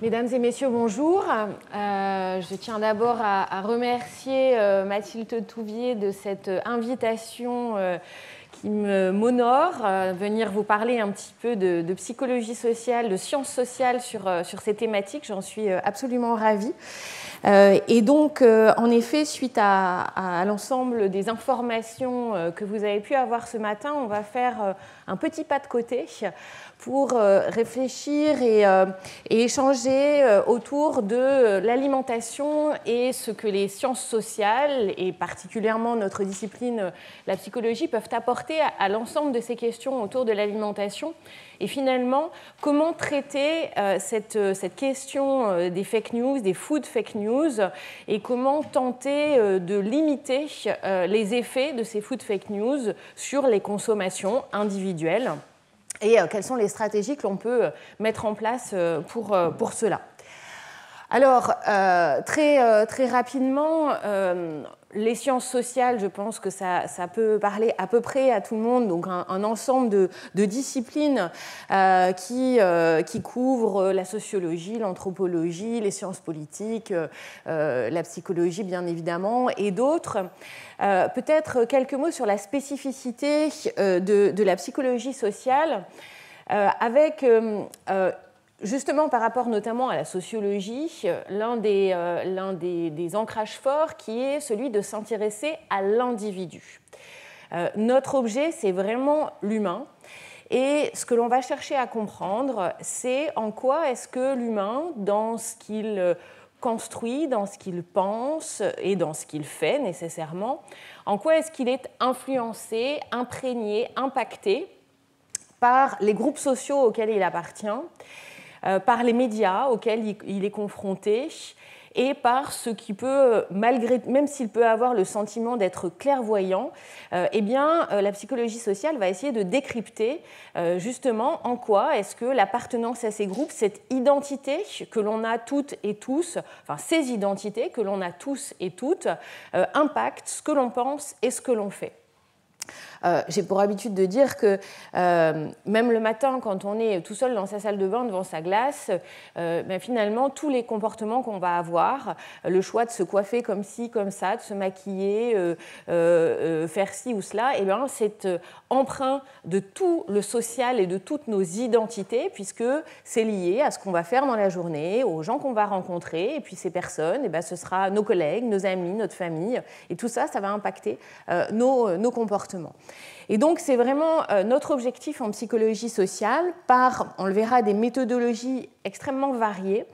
Mesdames et messieurs, bonjour. Je tiens d'abord à remercier Mathilde Touvier de cette invitation qui m'honore, venir vous parler un petit peu de psychologie sociale, de sciences sociales sur ces thématiques. J'en suis absolument ravie. Et donc, en effet, suite à l'ensemble des informations que vous avez pu avoir ce matin, on va faire un petit pas de côté pour réfléchir et échanger autour de l'alimentation et ce que les sciences sociales, et particulièrement notre discipline, la psychologie, peuvent apporter à l'ensemble de ces questions autour de l'alimentation. Et finalement, comment traiter cette question des fake news, des food fake news, et comment tenter de limiter les effets de ces food fake news sur les consommations individuelles et quelles sont les stratégies que l'on peut mettre en place pour cela. Alors, très rapidement, les sciences sociales, je pense que ça peut parler à peu près à tout le monde, donc un ensemble de disciplines qui couvrent la sociologie, l'anthropologie, les sciences politiques, la psychologie bien évidemment, et d'autres. Peut-être quelques mots sur la spécificité de la psychologie sociale, avec justement par rapport notamment à la sociologie, l'un des ancrages forts qui est celui de s'intéresser à l'individu. Notre objet, c'est vraiment l'humain. Et ce que l'on va chercher à comprendre, c'est en quoi est-ce que l'humain, dans ce qu'il construit, dans ce qu'il pense et dans ce qu'il fait nécessairement, en quoi est-ce qu'il est influencé, imprégné, impacté par les groupes sociaux auxquels il appartient, par les médias auxquels il est confronté et par ce qui peut, même s'il peut avoir le sentiment d'être clairvoyant, eh bien, la psychologie sociale va essayer de décrypter justement en quoi est-ce que l'appartenance à ces groupes, cette identité que l'on a toutes et tous, enfin ces identités que l'on a tous et toutes, impactent ce que l'on pense et ce que l'on fait. J'ai pour habitude de dire que même le matin, quand on est tout seul dans sa salle de bain devant sa glace, finalement, tous les comportements qu'on va avoir, le choix de se coiffer comme ci, comme ça, de se maquiller, faire ci ou cela, eh bien, c'est empreint de tout le social et de toutes nos identités, puisque c'est lié à ce qu'on va faire dans la journée, aux gens qu'on va rencontrer, et puis ces personnes, eh bien, ce sera nos collègues, nos amis, notre famille, et tout ça, ça va impacter nos comportements. Et donc, c'est vraiment notre objectif en psychologie sociale, on le verra, des méthodologies extrêmement variées.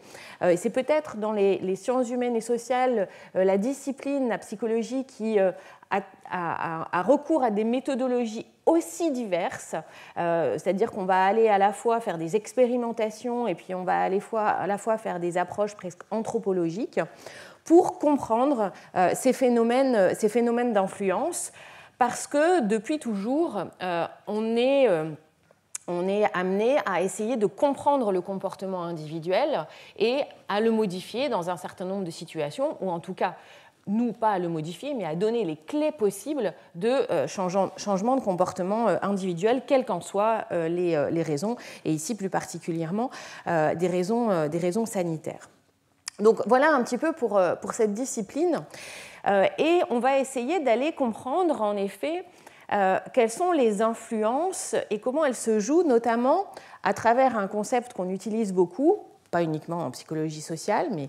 Et c'est peut-être dans les sciences humaines et sociales la discipline, la psychologie, qui a recours à des méthodologies aussi diverses, c'est-à-dire qu'on va aller à la fois faire des expérimentations et puis on va à la fois faire des approches presque anthropologiques pour comprendre ces phénomènes d'influence. Parce que depuis toujours, on est amené à essayer de comprendre le comportement individuel et à le modifier dans un certain nombre de situations, ou en tout cas, nous, pas à le modifier, mais à donner les clés possibles de changement de comportement individuel, quelles qu'en soient les raisons, et ici plus particulièrement des raisons sanitaires. Donc voilà un petit peu pour cette discipline. Et on va essayer d'aller comprendre, en effet, quelles sont les influences et comment elles se jouent, notamment à travers un concept qu'on utilise beaucoup, pas uniquement en psychologie sociale, mais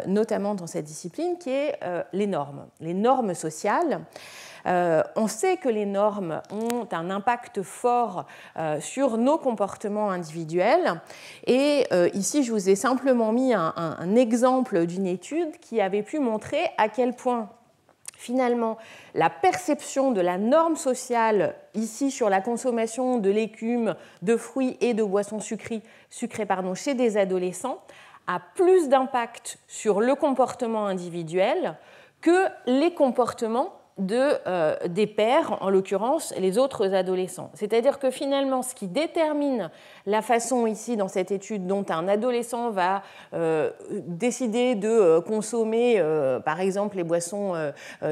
notamment dans cette discipline, qui est les normes sociales. On sait que les normes ont un impact fort sur nos comportements individuels. Et ici, je vous ai simplement mis un exemple d'une étude qui avait pu montrer à quel point, finalement, la perception de la norme sociale, ici sur la consommation de légumes, de fruits et de boissons sucrées chez des adolescents, a plus d'impact sur le comportement individuel que les comportements des pairs, en l'occurrence les autres adolescents. C'est-à-dire que finalement, ce qui détermine la façon ici dans cette étude dont un adolescent va décider de consommer, par exemple, les boissons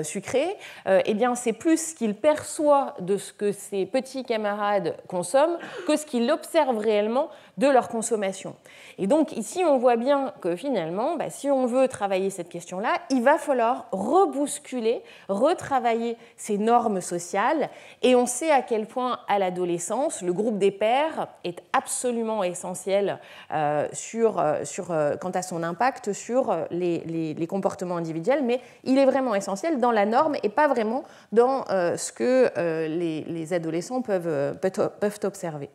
sucrées, eh bien, c'est plus ce qu'il perçoit de ce que ses petits camarades consomment que ce qu'il observe réellement de leur consommation. Et donc ici, on voit bien que finalement, si on veut travailler cette question-là, il va falloir rebousculer, retravailler ces normes sociales. Et on sait à quel point, à l'adolescence, le groupe des pairs est absolument essentiel quant à son impact sur les comportements individuels, mais il est vraiment essentiel dans la norme et pas vraiment dans ce que les adolescents peuvent observer.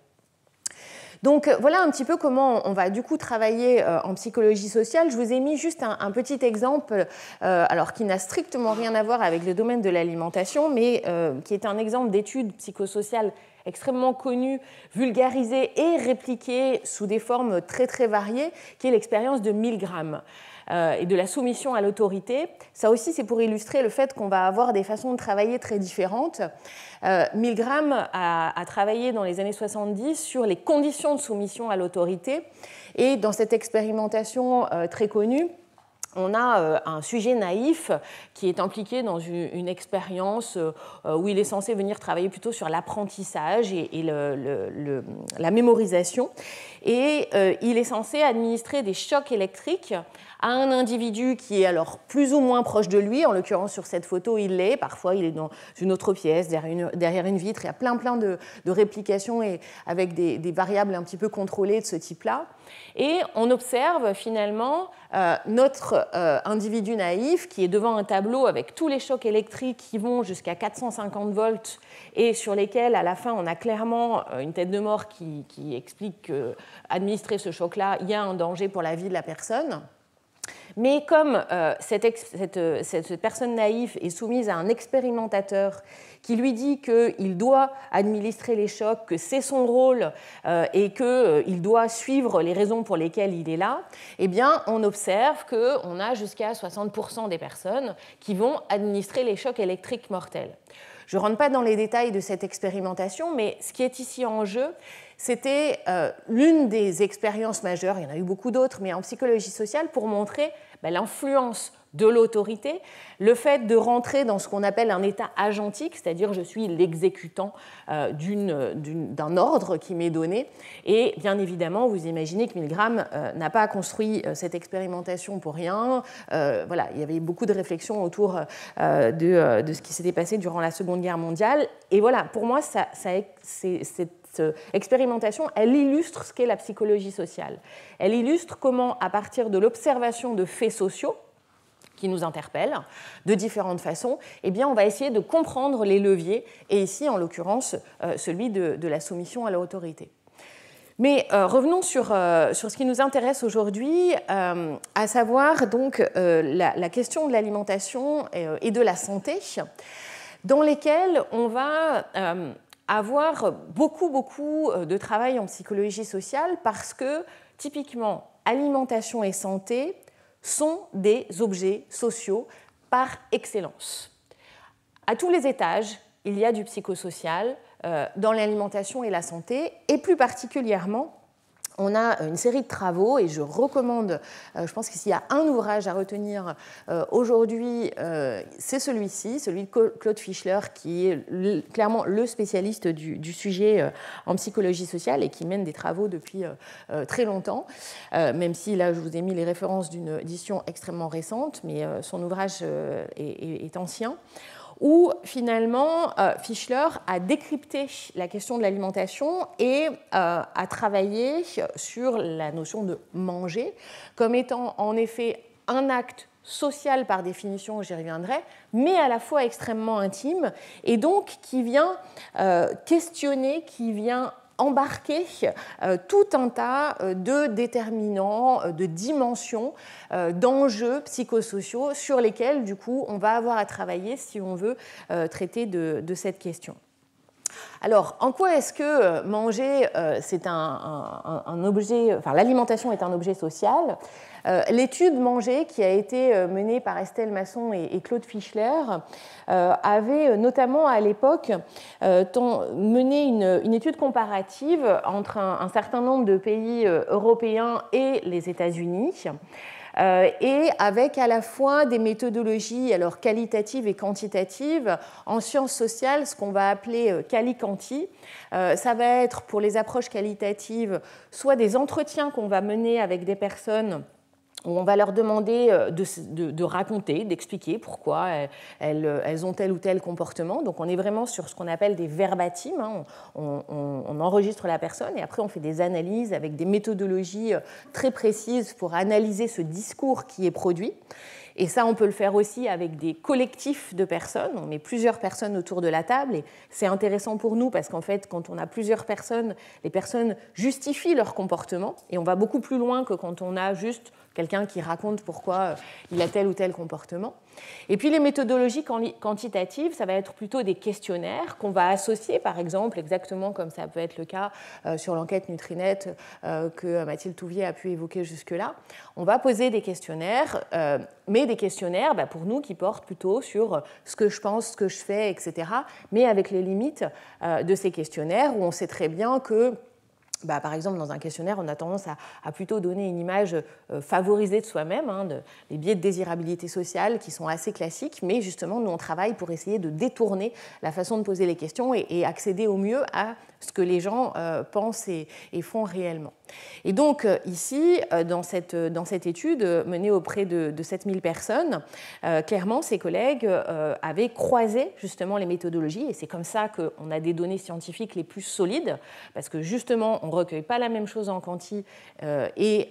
Donc voilà un petit peu comment on va du coup travailler en psychologie sociale. Je vous ai mis juste un petit exemple, alors qui n'a strictement rien à voir avec le domaine de l'alimentation, mais qui est un exemple d'étude psychosociale extrêmement connue, vulgarisée et répliquée sous des formes très très variées, qui est l'expérience de Milgram et de la soumission à l'autorité. Ça aussi, c'est pour illustrer le fait qu'on va avoir des façons de travailler très différentes. Milgram a travaillé dans les années 70 sur les conditions de soumission à l'autorité. Et dans cette expérimentation très connue, on a un sujet naïf qui est impliqué dans une expérience où il est censé venir travailler plutôt sur l'apprentissage et la mémorisation. Et il est censé administrer des chocs électriques à un individu qui est alors plus ou moins proche de lui. En l'occurrence, sur cette photo, il l'est. Parfois, il est dans une autre pièce, derrière une vitre. Il y a plein de réplications et avec des variables un petit peu contrôlées de ce type-là. Et on observe finalement notre individu naïf qui est devant un tableau avec tous les chocs électriques qui vont jusqu'à 450 volts et sur lesquels, à la fin, on a clairement une tête de mort qui explique qu'administrer ce choc-là, il y a un danger pour la vie de la personne. Mais comme cette personne naïve est soumise à un expérimentateur qui lui dit qu'il doit administrer les chocs, que c'est son rôle et qu'il doit suivre les raisons pour lesquelles il est là, eh bien, on observe qu'on a jusqu'à 60% des personnes qui vont administrer les chocs électriques mortels. Je ne rentre pas dans les détails de cette expérimentation, mais ce qui est ici en jeu, c'était l'une des expériences majeures, il y en a eu beaucoup d'autres, mais en psychologie sociale, pour montrer l'influence de l'autorité, le fait de rentrer dans ce qu'on appelle un état agentique, c'est-à-dire je suis l'exécutant d'un ordre qui m'est donné. Et bien évidemment, vous imaginez que Milgram n'a pas construit cette expérimentation pour rien. Voilà, il y avait beaucoup de réflexions autour de ce qui s'était passé durant la Seconde Guerre mondiale. Et voilà, pour moi, cette expérimentation, elle illustre ce qu'est la psychologie sociale. Elle illustre comment, à partir de l'observation de faits sociaux qui nous interpellent de différentes façons, eh bien, on va essayer de comprendre les leviers, et ici, en l'occurrence, celui de la soumission à l'autorité. Mais revenons sur ce qui nous intéresse aujourd'hui, à savoir donc la question de l'alimentation et de la santé, dans lesquelles on va avoir beaucoup de travail en psychologie sociale parce que, typiquement, alimentation et santé sont des objets sociaux par excellence. À tous les étages, il y a du psychosocial dans l'alimentation et la santé, et plus particulièrement, on a une série de travaux, et je recommande, je pense que s'il y a un ouvrage à retenir aujourd'hui, c'est celui-ci, celui de Claude Fischler, qui est clairement le spécialiste du sujet en psychologie sociale et qui mène des travaux depuis très longtemps, même si là je vous ai mis les références d'une édition extrêmement récente, mais son ouvrage est ancien, où finalement Fischler a décrypté la question de l'alimentation et a travaillé sur la notion de manger comme étant en effet un acte social par définition, j'y reviendrai, mais à la fois extrêmement intime, et donc qui vient questionner, qui vient embarquer tout un tas de déterminants, de dimensions, d'enjeux psychosociaux sur lesquels, du coup, on va avoir à travailler si on veut traiter de cette question. Alors, en quoi est-ce que manger, c'est un objet, enfin, l'alimentation est un objet social? L'étude Manger, qui a été menée par Estelle Masson et Claude Fischler, avait notamment à l'époque mené une étude comparative entre un certain nombre de pays européens et les États-Unis. Et avec à la fois des méthodologies alors qualitatives et quantitatives en sciences sociales, ce qu'on va appeler quali-quanti. Ça va être pour les approches qualitatives soit des entretiens qu'on va mener avec des personnes où on va leur demander de raconter, d'expliquer pourquoi elles ont tel ou tel comportement. Donc on est vraiment sur ce qu'on appelle des verbatims. Hein. On enregistre la personne et après on fait des analyses avec des méthodologies très précises pour analyser ce discours qui est produit. Et ça, on peut le faire aussi avec des collectifs de personnes. On met plusieurs personnes autour de la table et c'est intéressant pour nous parce qu'en fait, quand on a plusieurs personnes, les personnes justifient leur comportement et on va beaucoup plus loin que quand on a juste quelqu'un qui raconte pourquoi il a tel ou tel comportement. Et puis les méthodologies quantitatives, ça va être plutôt des questionnaires qu'on va associer, par exemple, exactement comme ça peut être le cas sur l'enquête Nutrinet que Mathilde Touvier a pu évoquer jusque-là. On va poser des questionnaires, mais des questionnaires pour nous qui portent plutôt sur ce que je pense, ce que je fais, etc., mais avec les limites de ces questionnaires où on sait très bien que par exemple, dans un questionnaire, on a tendance à plutôt donner une image favorisée de soi-même, hein, des biais de désirabilité sociale qui sont assez classiques, mais justement, nous, on travaille pour essayer de détourner la façon de poser les questions et accéder au mieux à ce que les gens pensent et font réellement. Et donc, ici, dans cette étude menée auprès de 7000 personnes, clairement, ces collègues avaient croisé justement les méthodologies, et c'est comme ça qu'on a des données scientifiques les plus solides, parce que justement, on ne recueille pas la même chose en quanti et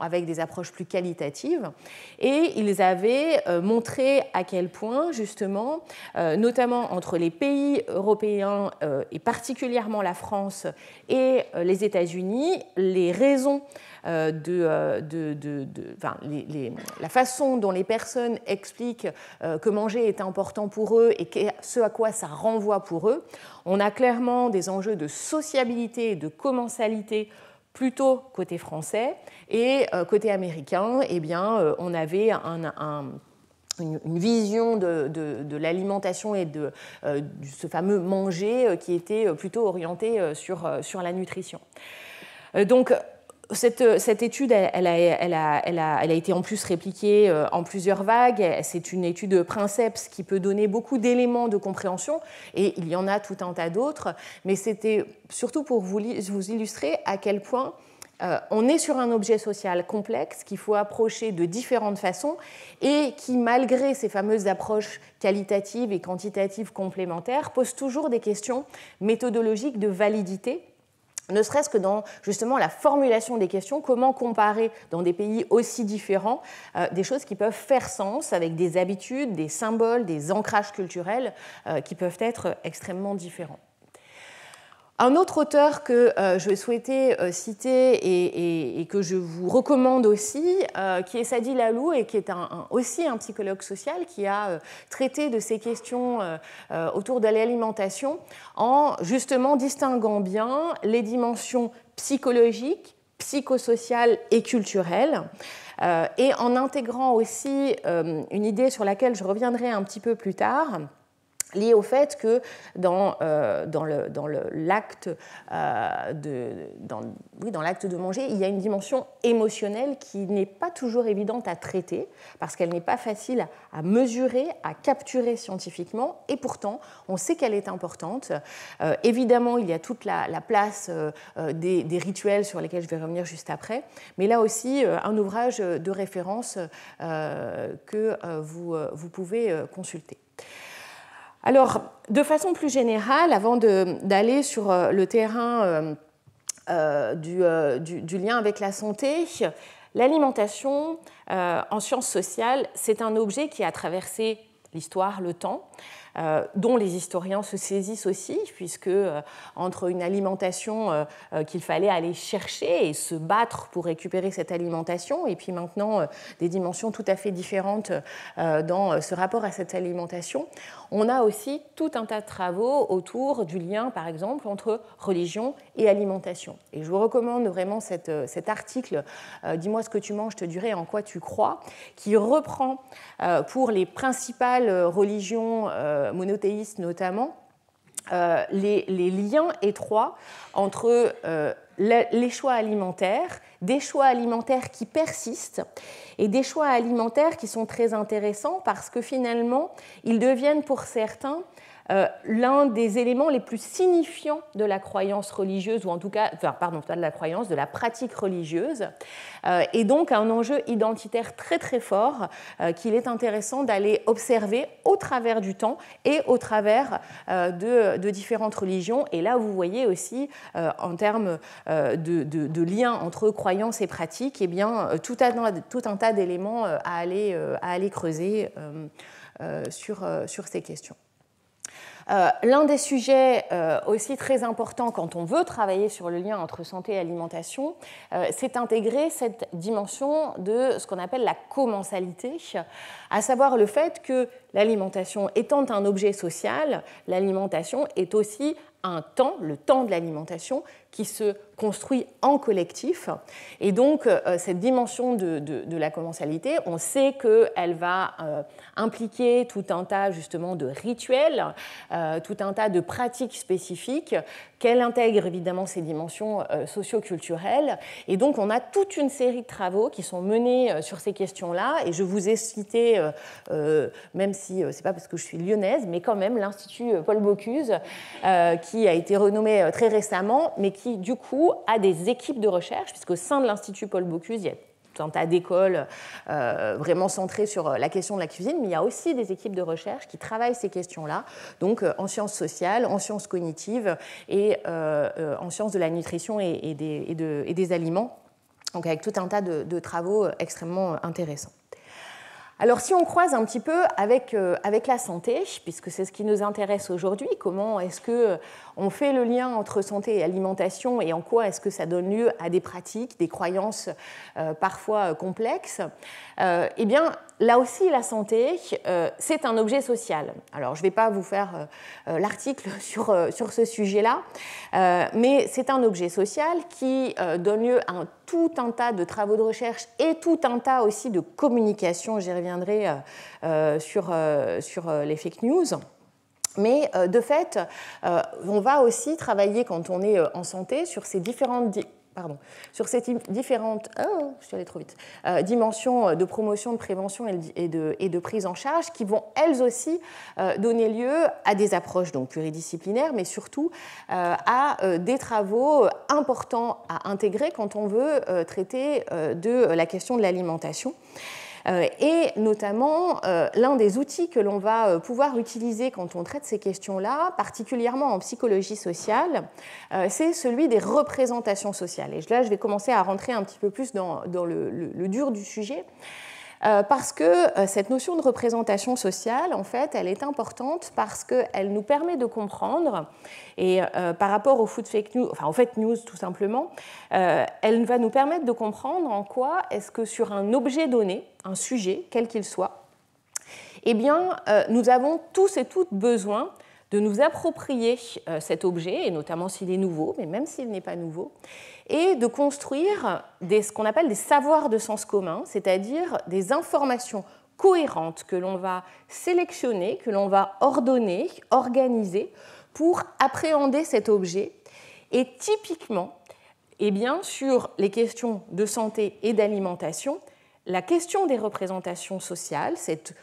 avec des approches plus qualitatives. Et ils avaient montré à quel point, justement, notamment entre les pays européens et particulièrement la France et les États-Unis, les raisons la façon dont les personnes expliquent que manger est important pour eux et ce à quoi ça renvoie pour eux, on a clairement des enjeux de sociabilité et de commensalité plutôt côté français, et côté américain, eh bien, on avait une vision de l'alimentation et de ce fameux manger qui était plutôt orienté sur la nutrition. Donc, cette étude, elle a été en plus répliquée en plusieurs vagues. C'est une étude Princeps qui peut donner beaucoup d'éléments de compréhension, et il y en a tout un tas d'autres, mais c'était surtout pour vous illustrer à quel point on est sur un objet social complexe qu'il faut approcher de différentes façons et qui, malgré ces fameuses approches qualitatives et quantitatives complémentaires, pose toujours des questions méthodologiques de validité, ne serait-ce que dans justement la formulation des questions, comment comparer dans des pays aussi différents des choses qui peuvent faire sens avec des habitudes, des symboles, des ancrages culturels qui peuvent être extrêmement différents. Un autre auteur que je souhaitais citer et que je vous recommande aussi, qui est Sadi Lalou et qui est aussi un psychologue social qui a traité de ces questions autour de l'alimentation en justement distinguant bien les dimensions psychologiques, psychosociales et culturelles, et en intégrant aussi une idée sur laquelle je reviendrai un petit peu plus tard, lié au fait que dans l'acte de manger, il y a une dimension émotionnelle qui n'est pas toujours évidente à traiter, parce qu'elle n'est pas facile à mesurer, à capturer scientifiquement, et pourtant, on sait qu'elle est importante. Évidemment, il y a toute la place des rituels sur lesquels je vais revenir juste après, mais là aussi, un ouvrage de référence que vous pouvez consulter. Alors, de façon plus générale, avant d'aller sur le terrain du lien avec la santé, l'alimentation en sciences sociales, c'est un objet qui a traversé l'histoire, le temps. dont les historiens se saisissent aussi, puisque entre une alimentation qu'il fallait aller chercher et se battre pour récupérer cette alimentation, et puis maintenant des dimensions tout à fait différentes dans ce rapport à cette alimentation, on a aussi tout un tas de travaux autour du lien, par exemple, entre religion et alimentation. Et je vous recommande vraiment cet article « Dis-moi ce que tu manges, je te dirai en quoi tu crois », qui reprend pour les principales religions monothéistes notamment les liens étroits entre les choix alimentaires, des choix alimentaires qui persistent et des choix alimentaires qui sont très intéressants parce que finalement, ils deviennent pour certains l'un des éléments les plus signifiants de la croyance religieuse, ou en tout cas, pardon, pas de la croyance, de la pratique religieuse, et donc un enjeu identitaire très très fort qu'il est intéressant d'aller observer au travers du temps et au travers de différentes religions. Et là, vous voyez aussi, en termes de liens entre croyances et pratiques, eh bien, tout un tas d'éléments à aller creuser sur ces questions. L'un des sujets aussi très importants quand on veut travailler sur le lien entre santé et alimentation, c'est intégrer cette dimension de ce qu'on appelle la commensalité, à savoir le fait que l'alimentation étant un objet social, l'alimentation est aussi un temps, le temps de l'alimentation, qui se construit en collectif. Et donc, cette dimension de la commensalité, on sait qu'elle va impliquer tout un tas justement de rituels, tout un tas de pratiques spécifiques, qu'elle intègre évidemment ces dimensions socio-culturelles. Et donc, on a toute une série de travaux qui sont menés sur ces questions-là. Et je vous ai cité, même si ce n'est pas parce que je suis lyonnaise, mais quand même, l'Institut Paul Bocuse, qui a été renommé très récemment, mais qui, du coup, a des équipes de recherche, puisqu'au sein de l'Institut Paul Bocuse, il y a tout un tas d'écoles vraiment centrées sur la question de la cuisine, mais il y a aussi des équipes de recherche qui travaillent ces questions-là, donc en sciences sociales, en sciences cognitives et en sciences de la nutrition et des aliments, donc avec tout un tas de travaux extrêmement intéressants. Alors, si on croise un petit peu avec la santé, puisque c'est ce qui nous intéresse aujourd'hui, comment est-ce qu'on fait le lien entre santé et alimentation et en quoi est-ce que ça donne lieu à des pratiques, des croyances parfois complexes, eh bien, là aussi, la santé, c'est un objet social. Alors, je ne vais pas vous faire l'article sur ce sujet-là, mais c'est un objet social qui donne lieu à tout un tas de travaux de recherche et tout un tas aussi de communication. J'y reviendrai sur les fake news. Mais de fait, on va aussi travailler quand on est en santé sur ces différentes je suis allée trop vite, dimensions de promotion, de prévention et de prise en charge qui vont elles aussi donner lieu à des approches donc pluridisciplinaires, mais surtout à des travaux importants à intégrer quand on veut traiter de la question de l'alimentation. Et notamment, l'un des outils que l'on va pouvoir utiliser quand on traite ces questions-là, particulièrement en psychologie sociale, c'est celui des représentations sociales. Et là, je vais commencer à rentrer un petit peu plus dans le dur du sujet, parce que cette notion de représentation sociale, en fait, elle est importante parce qu'elle nous permet de comprendre, et par rapport aux fake news, enfin aux fake news tout simplement, elle va nous permettre de comprendre en quoi est-ce que sur un objet donné, un sujet, quel qu'il soit, eh bien, nous avons tous et toutes besoin de nous approprier cet objet, et notamment s'il est nouveau, mais même s'il n'est pas nouveau, et de construire ce qu'on appelle des savoirs de sens commun, c'est-à-dire des informations cohérentes que l'on va sélectionner, que l'on va ordonner, organiser pour appréhender cet objet. Et typiquement, eh bien, sur les questions de santé et d'alimentation, la question des représentations sociales, cet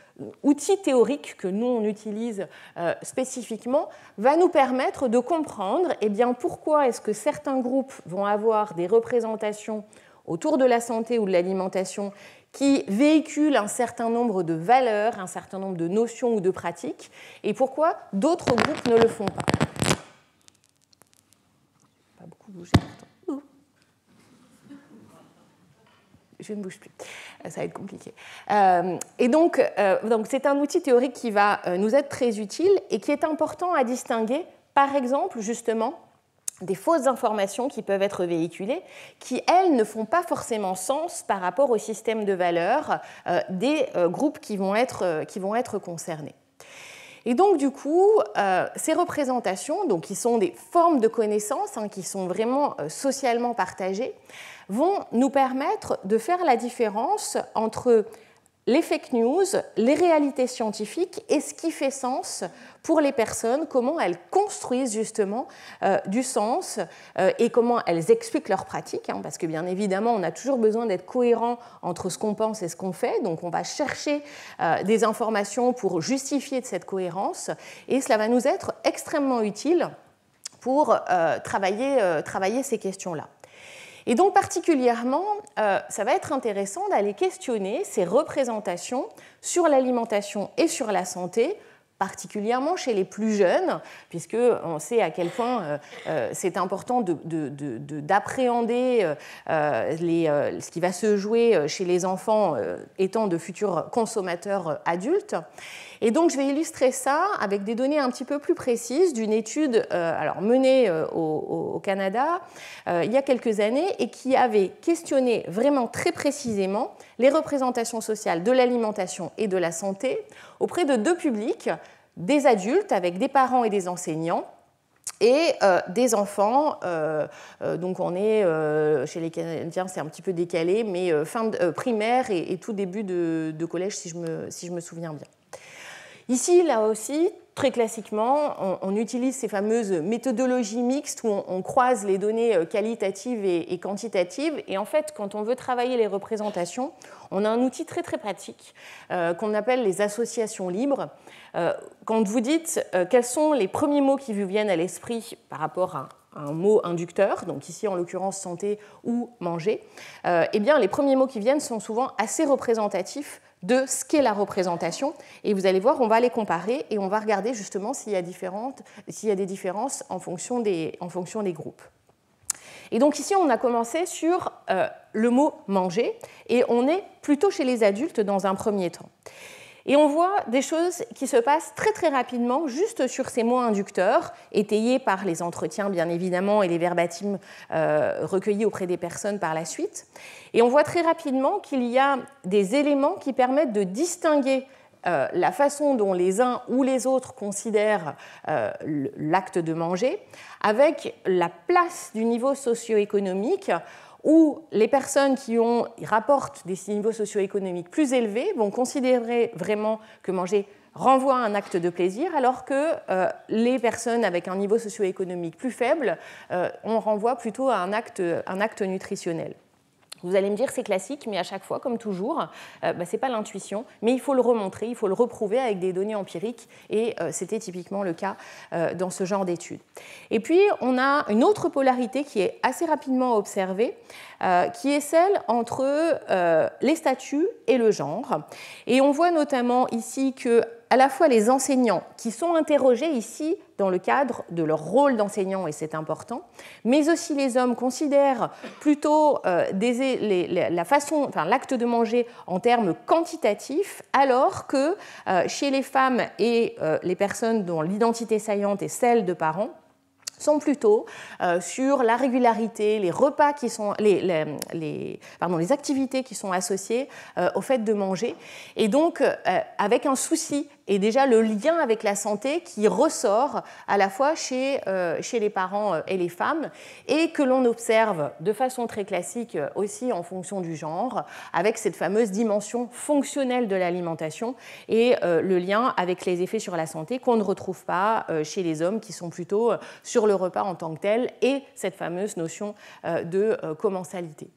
outil théorique que nous on utilise spécifiquement, va nous permettre de comprendre eh bien, pourquoi est-ce que certains groupes vont avoir des représentations autour de la santé ou de l'alimentation qui véhiculent un certain nombre de valeurs, un certain nombre de notions ou de pratiques, et pourquoi d'autres groupes ne le font pas. Pas beaucoup bougé pourtant. Je ne bouge plus. Ça va être compliqué. Et donc c'est un outil théorique qui va nous être très utile et qui est important à distinguer, par exemple, justement, des fausses informations qui peuvent être véhiculées, qui, elles, ne font pas forcément sens par rapport au système de valeurs des groupes qui vont être concernés. Et donc, du coup, ces représentations, donc, qui sont des formes de connaissances, qui sont vraiment socialement partagées, vont nous permettre de faire la différence entre les fake news, les réalités scientifiques et ce qui fait sens pour les personnes, comment elles construisent justement du sens et comment elles expliquent leurs pratiques, parce que bien évidemment, on a toujours besoin d'être cohérent entre ce qu'on pense et ce qu'on fait, donc on va chercher des informations pour justifier de cette cohérence, et cela va nous être extrêmement utile pour travailler ces questions-là. Et donc particulièrement, ça va être intéressant d'aller questionner ces représentations sur l'alimentation et sur la santé, particulièrement chez les plus jeunes, puisqu'on sait à quel point c'est important d'appréhender ce qui va se jouer chez les enfants étant de futurs consommateurs adultes. Et donc, je vais illustrer ça avec des données un petit peu plus précises d'une étude menée au Canada il y a quelques années et qui avait questionné vraiment très précisément les représentations sociales de l'alimentation et de la santé auprès de deux publics, des adultes avec des parents et des enseignants, et des enfants, donc on est chez les Canadiens, c'est un petit peu décalé, mais fin de primaire et tout début de collège, si je me souviens bien. Ici, là aussi, très classiquement, on utilise ces fameuses méthodologies mixtes où on croise les données qualitatives et quantitatives. Et en fait, quand on veut travailler les représentations, on a un outil très très pratique qu'on appelle les associations libres. Quand vous dites quels sont les premiers mots qui vous viennent à l'esprit par rapport à un mot inducteur, donc ici en l'occurrence santé ou manger, eh bien les premiers mots qui viennent sont souvent assez représentatifs de ce qu'est la représentation. Et vous allez voir, on va les comparer et on va regarder justement s'il y a des différences en fonction des groupes. Et donc ici, on a commencé sur le mot manger et on est plutôt chez les adultes dans un premier temps. Et on voit des choses qui se passent très très rapidement juste sur ces mots inducteurs, étayés par les entretiens bien évidemment et les verbatims recueillis auprès des personnes par la suite. Et on voit très rapidement qu'il y a des éléments qui permettent de distinguer la façon dont les uns ou les autres considèrent l'acte de manger, avec la place du niveau socio-économique, où les personnes qui rapportent des niveaux socio-économiques plus élevés vont considérer vraiment que manger renvoie à un acte de plaisir, alors que les personnes avec un niveau socio-économique plus faible, on renvoie plutôt à un acte nutritionnel. Vous allez me dire c'est classique, mais à chaque fois, comme toujours, ce n'est pas l'intuition, mais il faut le remontrer, il faut le reprouver avec des données empiriques, et c'était typiquement le cas dans ce genre d'études. Et puis, on a une autre polarité qui est assez rapidement observée, qui est celle entre les statuts et le genre. Et on voit notamment ici que à la fois les enseignants qui sont interrogés ici dans le cadre de leur rôle d'enseignant, et c'est important, mais aussi les hommes considèrent plutôt l'acte de manger en termes quantitatifs, alors que chez les femmes et les personnes dont l'identité saillante est celle de parents, sont plutôt sur la régularité, les repas qui sont, les activités qui sont associées au fait de manger, et donc avec un souci et déjà le lien avec la santé qui ressort à la fois chez les parents et les femmes, et que l'on observe de façon très classique aussi en fonction du genre, avec cette fameuse dimension fonctionnelle de l'alimentation et le lien avec les effets sur la santé qu'on ne retrouve pas chez les hommes qui sont plutôt sur le repas en tant que tel, et cette fameuse notion de commensalité.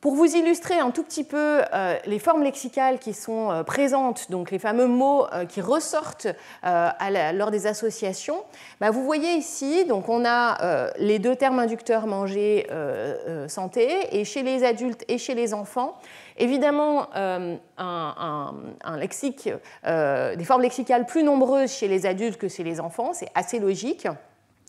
Pour vous illustrer un tout petit peu les formes lexicales qui sont présentes, donc les fameux mots qui ressortent lors des associations, vous voyez ici, donc on a les deux termes inducteurs manger, santé, et chez les adultes et chez les enfants, évidemment un lexique, des formes lexicales plus nombreuses chez les adultes que chez les enfants, c'est assez logique.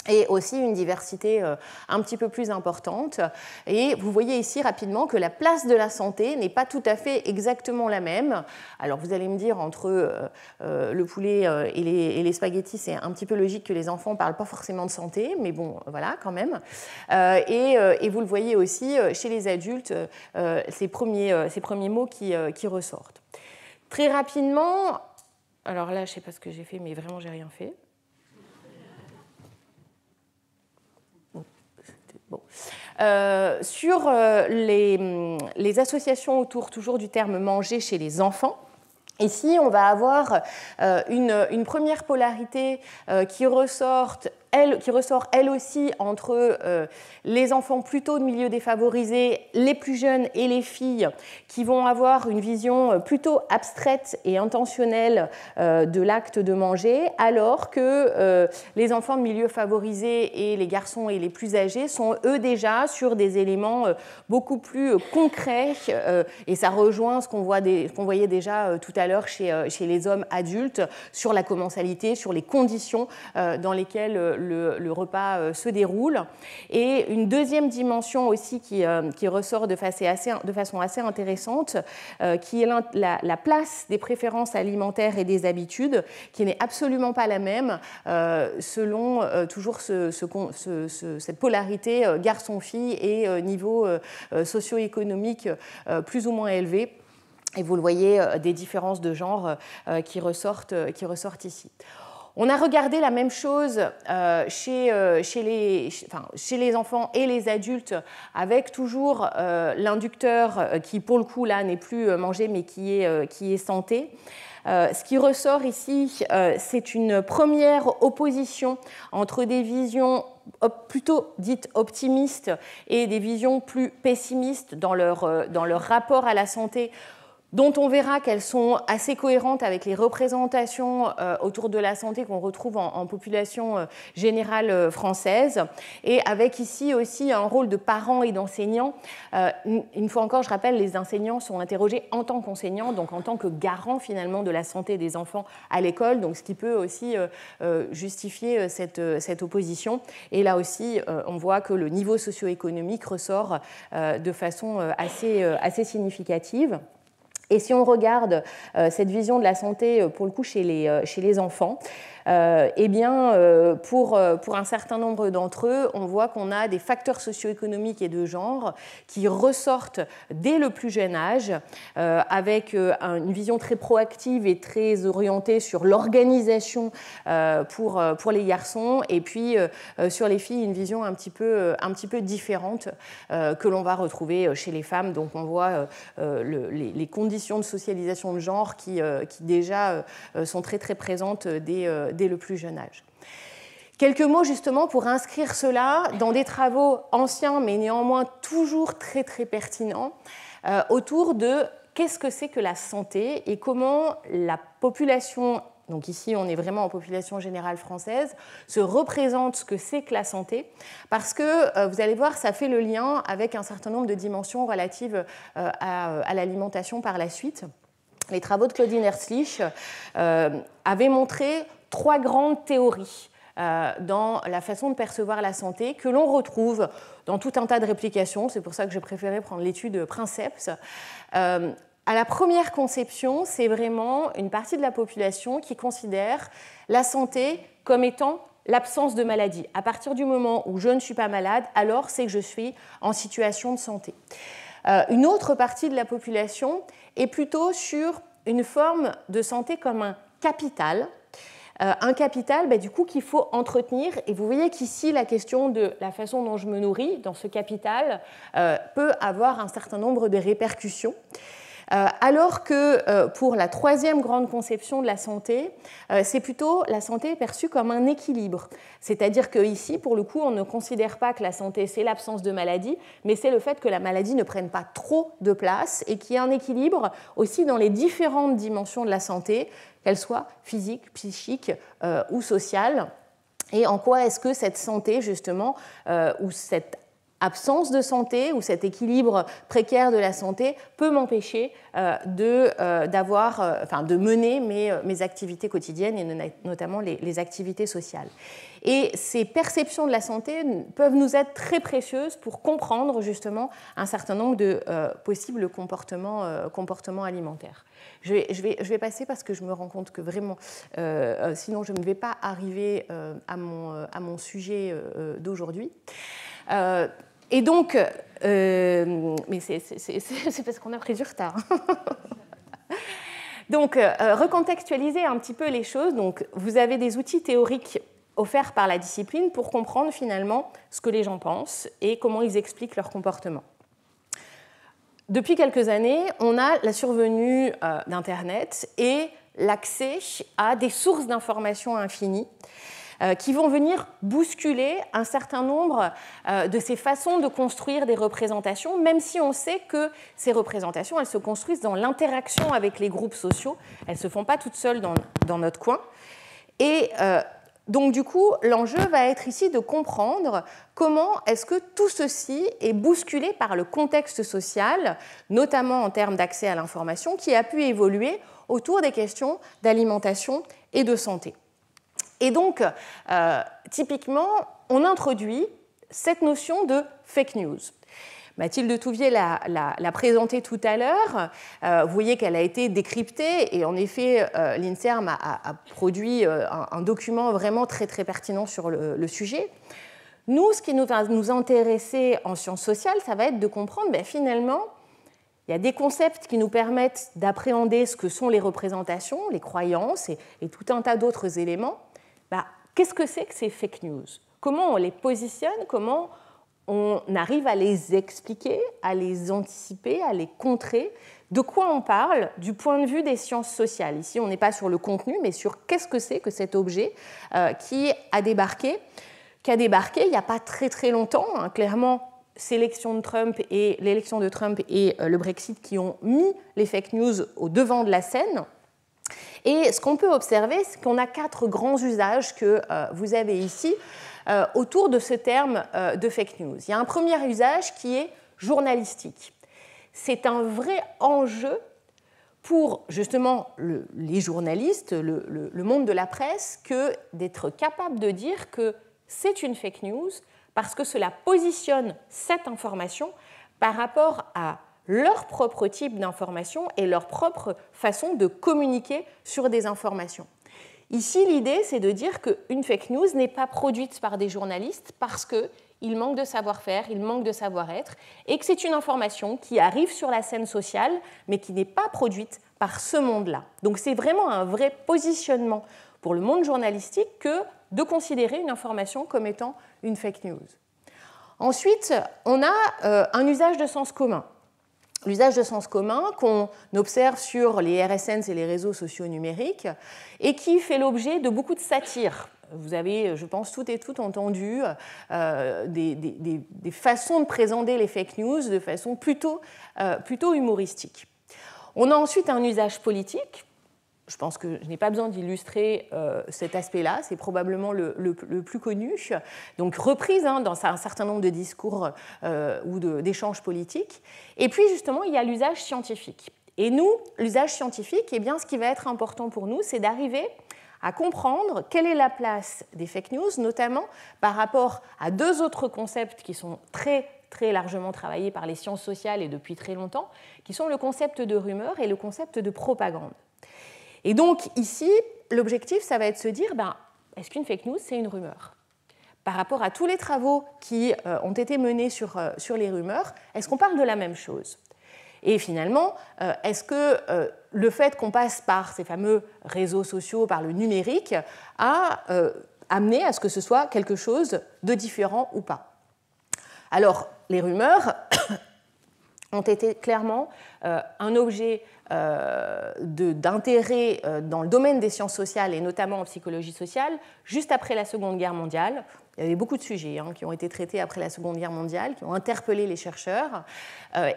et aussi une diversité un petit peu plus importante. Et vous voyez ici rapidement que la place de la santé n'est pas tout à fait exactement la même. Alors vous allez me dire, entre le poulet et les spaghettis, c'est un petit peu logique que les enfants ne parlent pas forcément de santé, mais bon, voilà, quand même. Et vous le voyez aussi chez les adultes, ces premiers mots qui ressortent. Très rapidement, alors là, je ne sais pas ce que j'ai fait, mais vraiment, je n'ai rien fait. Bon. Sur les associations autour toujours du terme manger chez les enfants, ici on va avoir une première polarité qui ressort elle aussi entre les enfants plutôt de milieux défavorisés, les plus jeunes et les filles qui vont avoir une vision plutôt abstraite et intentionnelle de l'acte de manger, alors que les enfants de milieux favorisés et les garçons et les plus âgés sont eux déjà sur des éléments beaucoup plus concrets, et ça rejoint ce qu'on voyait déjà tout à l'heure chez les hommes adultes, sur la commensalité, sur les conditions dans lesquelles le repas se déroule. Et une deuxième dimension aussi qui ressort de façon assez intéressante, qui est la place des préférences alimentaires et des habitudes, qui n'est absolument pas la même selon toujours cette polarité garçon-fille et niveau socio-économique plus ou moins élevé. Et vous le voyez, des différences de genre qui ressortent ici. On a regardé la même chose chez les enfants et les adultes, avec toujours l'inducteur qui, pour le coup, là, n'est plus manger, mais qui est santé. Ce qui ressort ici, c'est une première opposition entre des visions plutôt dites optimistes et des visions plus pessimistes dans leur rapport à la santé, dont on verra qu'elles sont assez cohérentes avec les représentations autour de la santé qu'on retrouve en population générale française, et avec ici aussi un rôle de parents et d'enseignants. Une fois encore, je rappelle, les enseignants sont interrogés en tant qu'enseignants, donc en tant que garants finalement de la santé des enfants à l'école, donc ce qui peut aussi justifier cette opposition. Et là aussi, on voit que le niveau socio-économique ressort de façon assez significative. Et si on regarde cette vision de la santé, pour le coup, chez les enfants, eh bien, pour un certain nombre d'entre eux, on voit qu'on a des facteurs socio-économiques et de genre qui ressortent dès le plus jeune âge, avec une vision très proactive et très orientée sur l'organisation pour les garçons, et puis sur les filles, une vision un petit peu différente que l'on va retrouver chez les femmes. Donc on voit les conditions de socialisation de genre qui déjà sont très très présentes dès le plus jeune âge. Quelques mots justement pour inscrire cela dans des travaux anciens mais néanmoins toujours très très pertinents autour de qu'est-ce que c'est que la santé et comment la population, donc ici on est vraiment en population générale française, se représente ce que c'est que la santé, parce que vous allez voir, ça fait le lien avec un certain nombre de dimensions relatives à l'alimentation par la suite. Les travaux de Claudine Herzlich avaient montré 3 grandes théories dans la façon de percevoir la santé que l'on retrouve dans tout un tas de réplications. C'est pour ça que j'ai préféré prendre l'étude Princeps. À la première conception, c'est vraiment une partie de la population qui considère la santé comme étant l'absence de maladie. À partir du moment où je ne suis pas malade, alors c'est que je suis en situation de santé. Une autre partie de la population est plutôt sur une forme de santé comme un capital. Un capital du coup, qu'il faut entretenir. Et vous voyez qu'ici, la question de la façon dont je me nourris dans ce capital peut avoir un certain nombre de répercussions. Alors que pour la troisième grande conception de la santé, c'est plutôt la santé perçue comme un équilibre. C'est-à-dire qu'ici, pour le coup, on ne considère pas que la santé, c'est l'absence de maladie, mais c'est le fait que la maladie ne prenne pas trop de place et qu'il y ait un équilibre aussi dans les différentes dimensions de la santé, qu'elles soient physiques, psychiques ou sociales. Et en quoi est-ce que cette santé, justement, ou cette absence de santé ou cet équilibre précaire de la santé peut m'empêcher de mener mes activités quotidiennes et notamment les activités sociales. Et ces perceptions de la santé peuvent nous être très précieuses pour comprendre justement un certain nombre de possibles comportements alimentaires. Je vais passer parce que je me rends compte que vraiment, sinon je ne vais pas arriver à mon sujet d'aujourd'hui. Et donc, mais c'est parce qu'on a pris du retard. Donc, recontextualiser un petit peu les choses. Donc, vous avez des outils théoriques offerts par la discipline pour comprendre finalement ce que les gens pensent et comment ils expliquent leur comportement. Depuis quelques années, on a la survenue d'Internet et l'accès à des sources d'informations infinies qui vont venir bousculer un certain nombre de ces façons de construire des représentations, même si on sait que ces représentations, elles se construisent dans l'interaction avec les groupes sociaux, elles ne se font pas toutes seules dans notre coin. Et donc du coup, l'enjeu va être ici de comprendre comment est-ce que tout ceci est bousculé par le contexte social, notamment en termes d'accès à l'information, qui a pu évoluer autour des questions d'alimentation et de santé. Et donc, typiquement, on introduit cette notion de fake news. Mathilde Touvier l'a présentée tout à l'heure. Vous voyez qu'elle a été décryptée et en effet, l'INSERM a produit un document vraiment très, très pertinent sur le sujet. Nous, ce qui va nous intéresser en sciences sociales, ça va être de comprendre, finalement, il y a des concepts qui nous permettent d'appréhender ce que sont les représentations, les croyances et tout un tas d'autres éléments. Qu'est-ce que c'est que ces fake news? Comment on les positionne? Comment on arrive à les expliquer, à les anticiper, à les contrer? De quoi on parle du point de vue des sciences sociales? Ici, on n'est pas sur le contenu, mais sur qu'est-ce que c'est que cet objet qui a débarqué il n'y a pas très très longtemps. Clairement, l'élection de Trump et le Brexit qui ont mis les fake news au devant de la scène. Et ce qu'on peut observer, c'est qu'on a 4 grands usages que vous avez ici autour de ce terme de fake news. Il y a un premier usage qui est journalistique. C'est un vrai enjeu pour justement les journalistes, le monde de la presse, que d'être capable de dire que c'est une fake news parce que cela positionne cette information par rapport à leur propre type d'information et leur propre façon de communiquer sur des informations. Ici, l'idée, c'est de dire qu'une fake news n'est pas produite par des journalistes parce qu'il manque de savoir-faire, il manque de savoir-être, et que c'est une information qui arrive sur la scène sociale, mais qui n'est pas produite par ce monde-là. Donc c'est vraiment un vrai positionnement pour le monde journalistique que de considérer une information comme étant une fake news. Ensuite, on a un usage de sens commun. L'usage de sens commun qu'on observe sur les RSN et les réseaux sociaux numériques et qui fait l'objet de beaucoup de satires. Vous avez, je pense, toutes et toutes entendu des façons de présenter les fake news de façon plutôt humoristique. On a ensuite un usage politique. Je pense que je n'ai pas besoin d'illustrer cet aspect-là, c'est probablement le plus connu. Donc reprise dans un certain nombre de discours ou d'échanges politiques. Et puis justement, il y a l'usage scientifique. Et nous, l'usage scientifique, ce qui va être important pour nous, c'est d'arriver à comprendre quelle est la place des fake news, notamment par rapport à 2 autres concepts qui sont très largement travaillés par les sciences sociales et depuis très longtemps, qui sont le concept de rumeur et le concept de propagande. Et donc ici, l'objectif, ça va être de se dire, est-ce qu'une fake news, c'est une rumeur? Par rapport à tous les travaux qui ont été menés sur les rumeurs, est-ce qu'on parle de la même chose? Et finalement, est-ce que le fait qu'on passe par ces fameux réseaux sociaux, par le numérique, a amené à ce que ce soit quelque chose de différent ou pas? Alors, les rumeurs, ont été clairement un objet d'intérêt dans le domaine des sciences sociales et notamment en psychologie sociale juste après la Seconde Guerre mondiale. Il y avait beaucoup de sujets qui ont été traités après la Seconde Guerre mondiale, qui ont interpellé les chercheurs.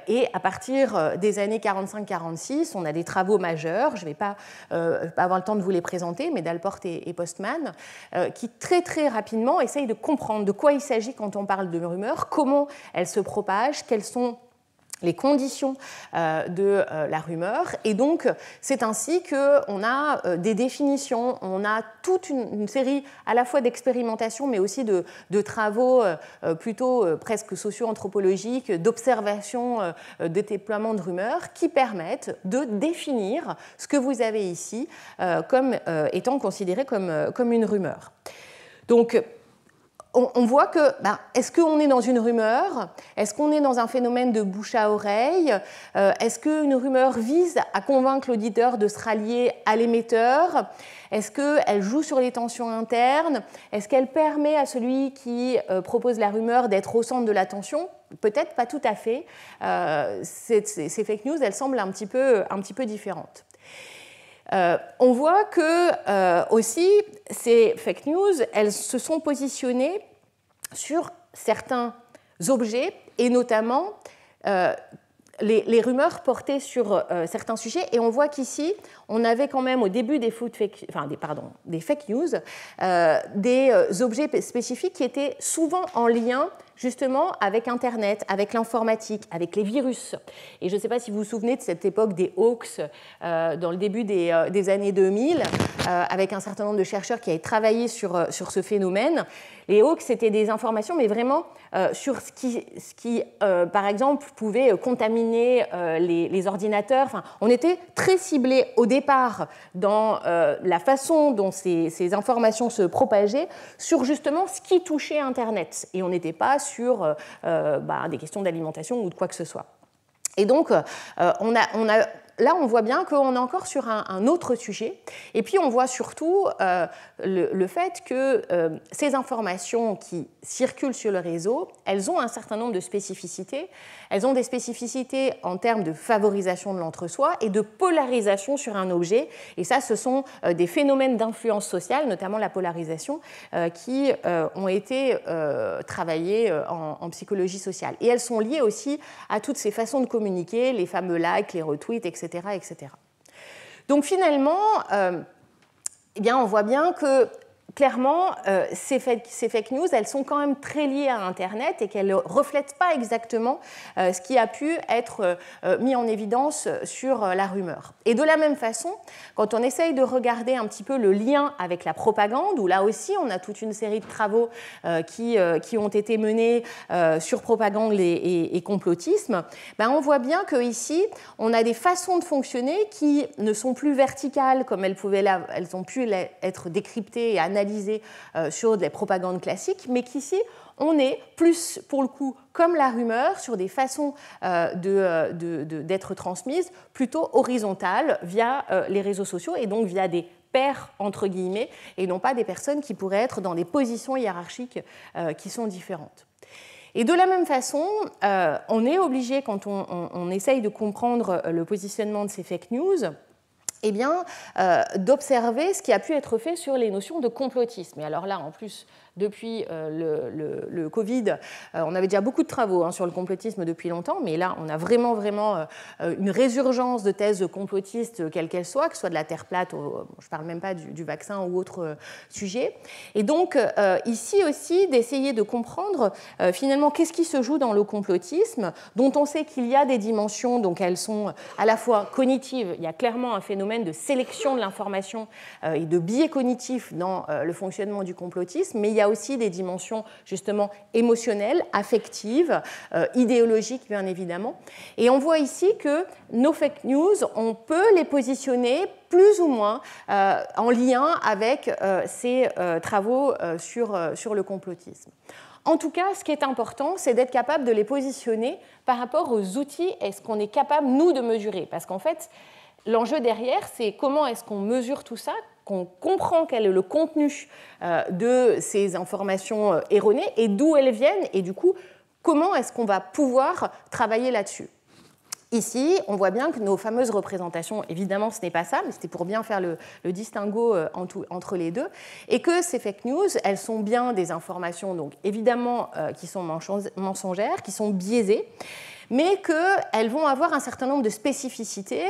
Et à partir des années 45-46, on a des travaux majeurs, je ne vais pas avoir le temps de vous les présenter, mais d'Alport et Postman, qui très très rapidement essayent de comprendre de quoi il s'agit quand on parle de rumeurs, comment elles se propagent, quelles sont les conditions de la rumeur. Et donc, c'est ainsi qu'on a des définitions, on a toute une série à la fois d'expérimentations, mais aussi de travaux plutôt presque socio-anthropologiques, d'observations, de déploiement de rumeurs, qui permettent de définir ce que vous avez ici comme étant considéré comme une rumeur. Donc, on voit que, est-ce qu'on est dans une rumeur? Est-ce qu'on est dans un phénomène de bouche à oreille? Est-ce qu'une rumeur vise à convaincre l'auditeur de se rallier à l'émetteur? Est-ce qu'elle joue sur les tensions internes? Est-ce qu'elle permet à celui qui propose la rumeur d'être au centre de l'attention? Peut-être pas tout à fait. Ces fake news, elles semblent un petit peu différentes. On voit que aussi ces fake news, elles se sont positionnées sur certains objets et notamment les rumeurs portées sur certains sujets. Et on voit qu'ici, on avait quand même au début des fake news des objets spécifiques qui étaient souvent en lien justement avec Internet, avec l'informatique, avec les virus. Et je ne sais pas si vous vous souvenez de cette époque des hoax dans le début des années 2000, avec un certain nombre de chercheurs qui avaient travaillé sur ce phénomène. Les hoax, c'était des informations, mais vraiment sur ce qui par exemple, pouvait contaminer les ordinateurs. Enfin, on était très ciblés au départ dans la façon dont ces informations se propageaient sur justement ce qui touchait Internet. Et on n'était pas sur des questions d'alimentation ou de quoi que ce soit. Et donc, là, on voit bien qu'on est encore sur un autre sujet. Et puis, on voit surtout le fait que ces informations qui circulent sur le réseau, elles ont un certain nombre de spécificités. Elles ont des spécificités en termes de favorisation de l'entre-soi et de polarisation sur un objet. Et ça, ce sont des phénomènes d'influence sociale, notamment la polarisation, qui ont été travaillés en psychologie sociale. Et elles sont liées aussi à toutes ces façons de communiquer, les fameux likes, les retweets, etc. etc. Donc finalement, on voit bien que clairement, ces fake news, elles sont quand même très liées à Internet et qu'elles ne reflètent pas exactement ce qui a pu être mis en évidence sur la rumeur. Et de la même façon, quand on essaye de regarder un petit peu le lien avec la propagande, où là aussi on a toute une série de travaux qui ont été menés sur propagande et complotisme, on voit bien qu'ici, on a des façons de fonctionner qui ne sont plus verticales comme elles ont pu être décryptées et analysées sur des propagandes classiques, mais qu'ici, on est plus, pour le coup, comme la rumeur, sur des façons d'être transmises plutôt horizontales via les réseaux sociaux et donc via des pairs, entre guillemets, et non pas des personnes qui pourraient être dans des positions hiérarchiques qui sont différentes. Et de la même façon, on est obligé, quand on essaye de comprendre le positionnement de ces fake news, d'observer ce qui a pu être fait sur les notions de complotisme. Et alors là, en plus, depuis le Covid, on avait déjà beaucoup de travaux sur le complotisme depuis longtemps, mais là, on a vraiment une résurgence de thèses complotistes, quelles qu'elles soient, que ce soit de la Terre plate, je ne parle même pas du vaccin ou autre sujet. Et donc, ici aussi, d'essayer de comprendre finalement qu'est-ce qui se joue dans le complotisme, dont on sait qu'il y a des dimensions, donc elles sont à la fois cognitives, il y a clairement un phénomène de sélection de l'information et de biais cognitifs dans le fonctionnement du complotisme, mais il y a aussi des dimensions justement émotionnelles, affectives, idéologiques bien évidemment. Et on voit ici que nos fake news, on peut les positionner plus ou moins en lien avec ces travaux sur le complotisme. En tout cas, ce qui est important, c'est d'être capable de les positionner par rapport aux outils et ce qu'on est capable, nous, de mesurer. Parce qu'en fait, l'enjeu derrière, c'est comment est-ce qu'on mesure tout ça, qu'on comprend quel est le contenu de ces informations erronées et d'où elles viennent, et du coup, comment est-ce qu'on va pouvoir travailler là-dessus. Ici, on voit bien que nos fameuses représentations, évidemment, ce n'est pas ça, mais c'était pour bien faire le distinguo entre les deux, et que ces fake news, elles sont bien des informations, donc évidemment, qui sont mensongères, qui sont biaisées, mais qu'elles vont avoir un certain nombre de spécificités.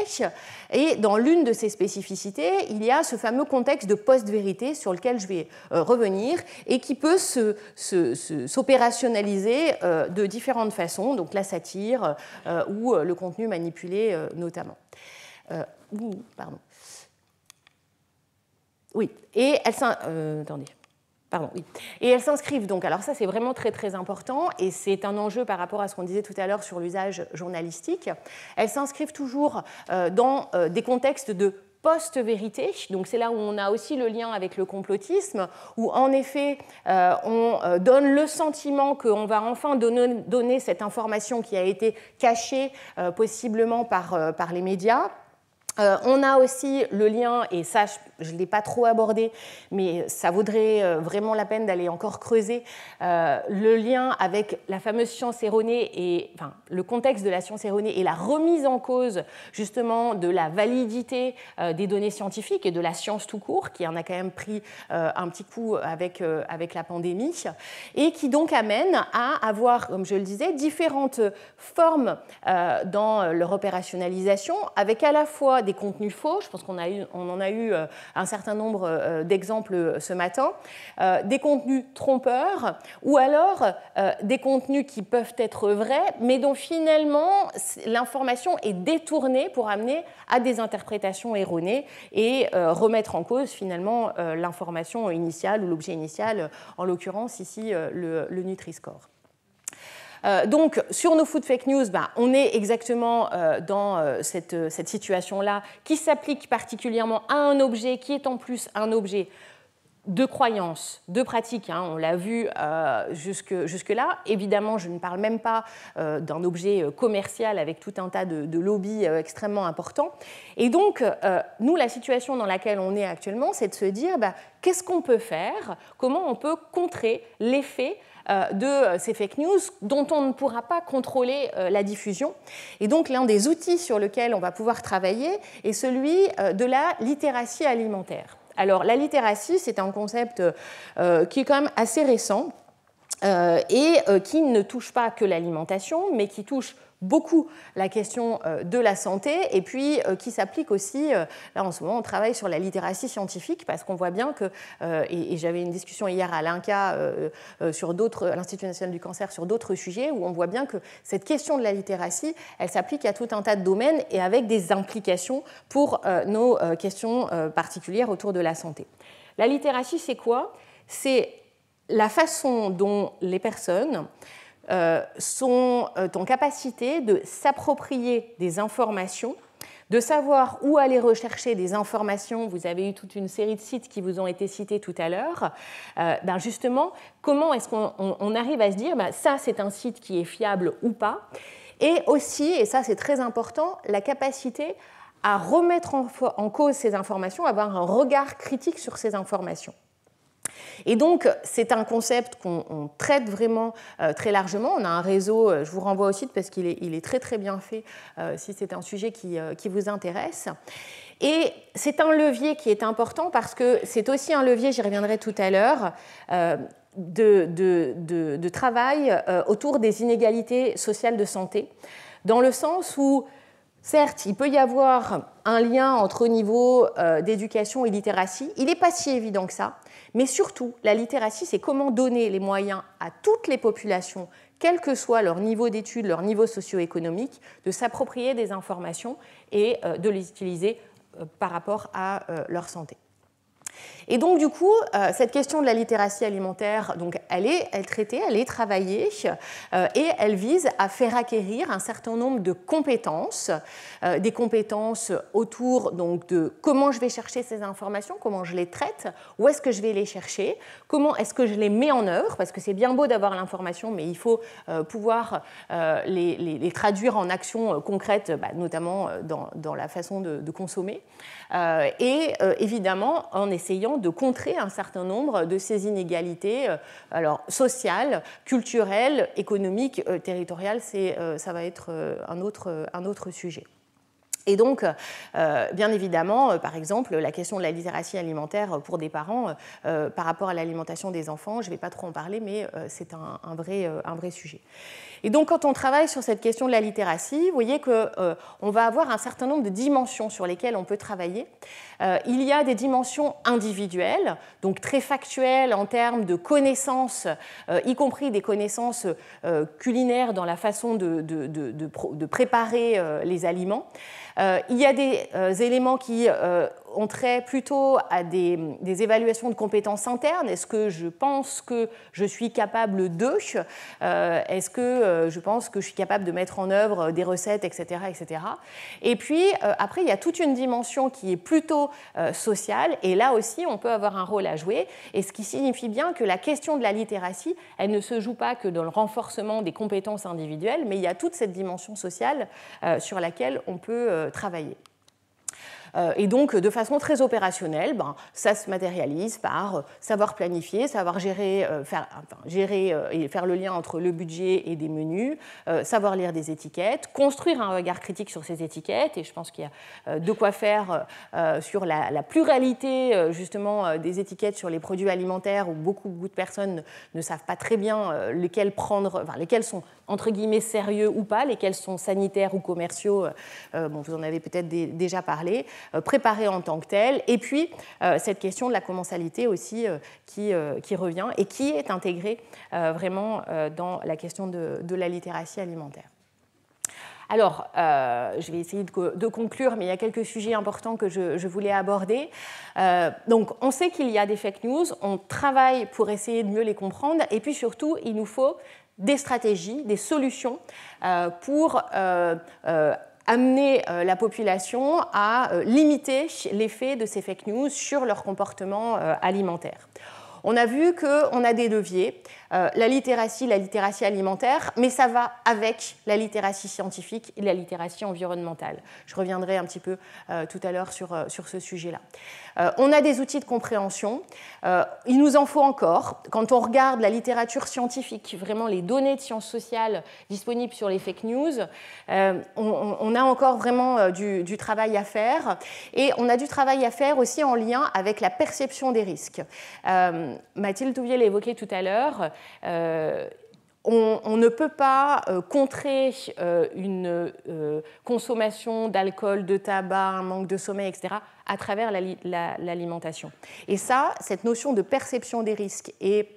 Et dans l'une de ces spécificités, il y a ce fameux contexte de post-vérité sur lequel je vais revenir et qui peut s'opérationnaliser de différentes façons, donc la satire ou le contenu manipulé notamment. Pardon. Oui, et attendez. Pardon, oui. Et elles s'inscrivent donc, alors ça c'est vraiment très très important et c'est un enjeu par rapport à ce qu'on disait tout à l'heure sur l'usage journalistique, elles s'inscrivent toujours dans des contextes de post-vérité, donc c'est là où on a aussi le lien avec le complotisme, où en effet on donne le sentiment qu'on va enfin donner cette information qui a été cachée possiblement par les médias. On a aussi le lien, et ça je ne l'ai pas trop abordé, mais ça vaudrait vraiment la peine d'aller encore creuser, le lien avec la fameuse science erronée, et enfin, le contexte de la science erronée et la remise en cause justement de la validité des données scientifiques et de la science tout court, qui en a quand même pris un petit coup avec la pandémie, et qui donc amène à avoir, comme je le disais, différentes formes dans leur opérationnalisation, avec à la fois des contenus faux, je pense qu'on en a eu un certain nombre d'exemples ce matin, des contenus trompeurs, ou alors des contenus qui peuvent être vrais, mais dont finalement l'information est détournée pour amener à des interprétations erronées et remettre en cause finalement l'information initiale ou l'objet initial, en l'occurrence ici le Nutri-Score. Donc, sur nos food fake news, on est exactement dans cette situation-là qui s'applique particulièrement à un objet qui est en plus un objet de croyance, de pratique, hein, on l'a vu jusque-là. Évidemment, je ne parle même pas d'un objet commercial avec tout un tas de lobbies extrêmement importants. Et donc, nous, la situation dans laquelle on est actuellement, c'est de se dire qu'est-ce qu'on peut faire, comment on peut contrer l'effet de ces fake news dont on ne pourra pas contrôler la diffusion. Et donc l'un des outils sur lesquels on va pouvoir travailler est celui de la littératie alimentaire. Alors la littératie, c'est un concept qui est quand même assez récent et qui ne touche pas que l'alimentation, mais qui touche beaucoup la question de la santé et puis qui s'applique aussi, là en ce moment on travaille sur la littératie scientifique parce qu'on voit bien que, et j'avais une discussion hier à l'INCA sur l'Institut national du cancer sur d'autres sujets où on voit bien que cette question de la littératie, elle s'applique à tout un tas de domaines et avec des implications pour nos questions particulières autour de la santé. La littératie, c'est quoi ? C'est la façon dont les personnes sont en capacité de s'approprier des informations, de savoir où aller rechercher des informations. Vous avez eu toute une série de sites qui vous ont été cités tout à l'heure. Justement, comment est-ce qu'on arrive à se dire ça c'est un site qui est fiable ou pas, et aussi, et ça c'est très important, la capacité à remettre en cause ces informations, avoir un regard critique sur ces informations. Et donc, c'est un concept qu'on traite vraiment très largement. On a un réseau, je vous renvoie au site parce qu'il est très très bien fait si c'est un sujet qui vous intéresse. Et c'est un levier qui est important parce que c'est aussi un levier, j'y reviendrai tout à l'heure, de travail autour des inégalités sociales de santé, dans le sens où, certes, il peut y avoir un lien entre niveau d'éducation et littératie, il n'est pas si évident que ça. Mais surtout, la littératie, c'est comment donner les moyens à toutes les populations, quel que soit leur niveau d'études, leur niveau socio-économique, de s'approprier des informations et de les utiliser par rapport à leur santé. Et donc, du coup, cette question de la littératie alimentaire, donc, elle est traitée, elle est travaillée et elle vise à faire acquérir un certain nombre de compétences, des compétences autour donc, de comment je vais chercher ces informations, comment je les traite, où est-ce que je vais les chercher, comment est-ce que je les mets en œuvre, parce que c'est bien beau d'avoir l'information, mais il faut pouvoir les traduire en actions concrètes, notamment dans la façon de consommer. Et évidemment, en essayant essayant de contrer un certain nombre de ces inégalités alors, sociales, culturelles, économiques, territoriales. Ça va être un autre sujet. Et donc, bien évidemment, par exemple, la question de la littératie alimentaire pour des parents par rapport à l'alimentation des enfants, je ne vais pas trop en parler, mais c'est un vrai sujet. Et donc, quand on travaille sur cette question de la littératie, vous voyez qu'on va avoir un certain nombre de dimensions sur lesquelles on peut travailler. Il y a des dimensions individuelles, donc très factuelles en termes de connaissances, y compris des connaissances culinaires dans la façon de préparer les aliments. Il y a des éléments qui ont trait plutôt à des évaluations de compétences internes. Est-ce que je pense que je suis capable de est-ce que je pense que je suis capable de mettre en œuvre des recettes, etc. etc. Et puis, après, il y a toute une dimension qui est plutôt sociale. Et là aussi, on peut avoir un rôle à jouer. Et ce qui signifie bien que la question de la littératie, elle ne se joue pas que dans le renforcement des compétences individuelles, mais il y a toute cette dimension sociale sur laquelle on peut travailler. Et donc, de façon très opérationnelle, ça se matérialise par savoir planifier, savoir gérer et faire le lien entre le budget et des menus, savoir lire des étiquettes, construire un regard critique sur ces étiquettes, et je pense qu'il y a de quoi faire sur la pluralité justement des étiquettes sur les produits alimentaires où beaucoup de personnes ne savent pas très bien lesquels sont entre guillemets sérieux ou pas, lesquels sont sanitaires ou commerciaux, vous en avez peut-être déjà parlé, préparés en tant que tels, et puis cette question de la commensalité aussi qui revient et qui est intégrée vraiment dans la question de la littératie alimentaire. Alors, je vais essayer de conclure, mais il y a quelques sujets importants que je voulais aborder. Donc, on sait qu'il y a des fake news, on travaille pour essayer de mieux les comprendre, et puis surtout, il nous faut des stratégies, des solutions pour amener la population à limiter l'effet de ces fake news sur leur comportement alimentaire. On a vu qu'on a des leviers, la littératie alimentaire, mais ça va avec la littératie scientifique et la littératie environnementale. Je reviendrai un petit peu tout à l'heure sur ce sujet-là. On a des outils de compréhension, il nous en faut encore. Quand on regarde la littérature scientifique, vraiment les données de sciences sociales disponibles sur les fake news, on a encore vraiment du travail à faire. Et on a du travail à faire aussi en lien avec la perception des risques. Mathilde Touvier l'a évoqué tout à l'heure. On ne peut pas contrer une consommation d'alcool, de tabac, un manque de sommeil, etc., à travers l'alimentation. Et ça, cette notion de perception des risques et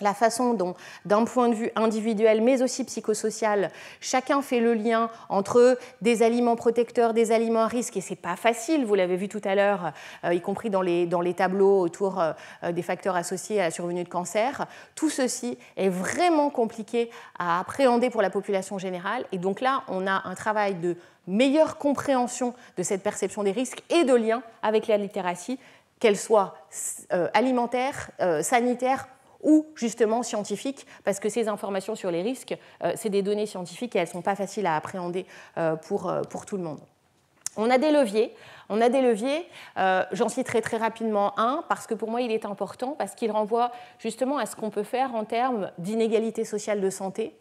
la façon dont, d'un point de vue individuel, mais aussi psychosocial, chacun fait le lien entre des aliments protecteurs, des aliments à risque, et ce n'est pas facile, vous l'avez vu tout à l'heure, y compris dans les tableaux autour des facteurs associés à la survenue de cancer. Tout ceci est vraiment compliqué à appréhender pour la population générale, et donc là, on a un travail de meilleure compréhension de cette perception des risques et de lien avec la littératie, qu'elle soit alimentaire, sanitaire, ou justement scientifiques, parce que ces informations sur les risques, c'est des données scientifiques et elles ne sont pas faciles à appréhender pour tout le monde. On a des leviers, j'en citerai très rapidement un, parce que pour moi il est important, parce qu'il renvoie justement à ce qu'on peut faire en termes d'inégalité sociale de santé.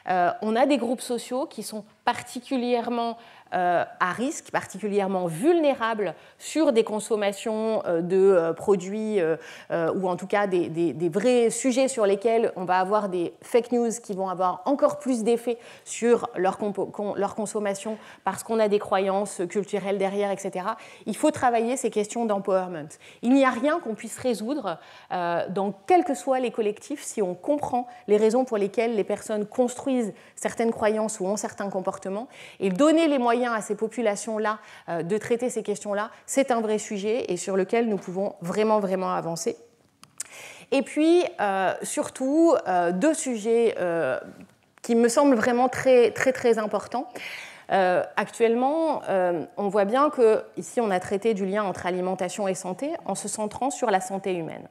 On a des groupes sociaux qui sont particulièrement à risque, particulièrement vulnérables sur des consommations de produits ou en tout cas des vrais sujets sur lesquels on va avoir des fake news qui vont avoir encore plus d'effet sur leur consommation parce qu'on a des croyances culturelles derrière, etc. Il faut travailler ces questions d'empowerment. Il n'y a rien qu'on puisse résoudre dans quels que soient les collectifs si on comprend les raisons pour lesquelles les personnes construisent certaines croyances ou ont certains comportements, et donner les moyens à ces populations-là de traiter ces questions-là, c'est un vrai sujet et sur lequel nous pouvons vraiment, vraiment avancer. Et puis, surtout, deux sujets qui me semblent vraiment très, très, très importants. Actuellement, on voit bien qu'ici, on a traité du lien entre alimentation et santé en se centrant sur la santé humaine.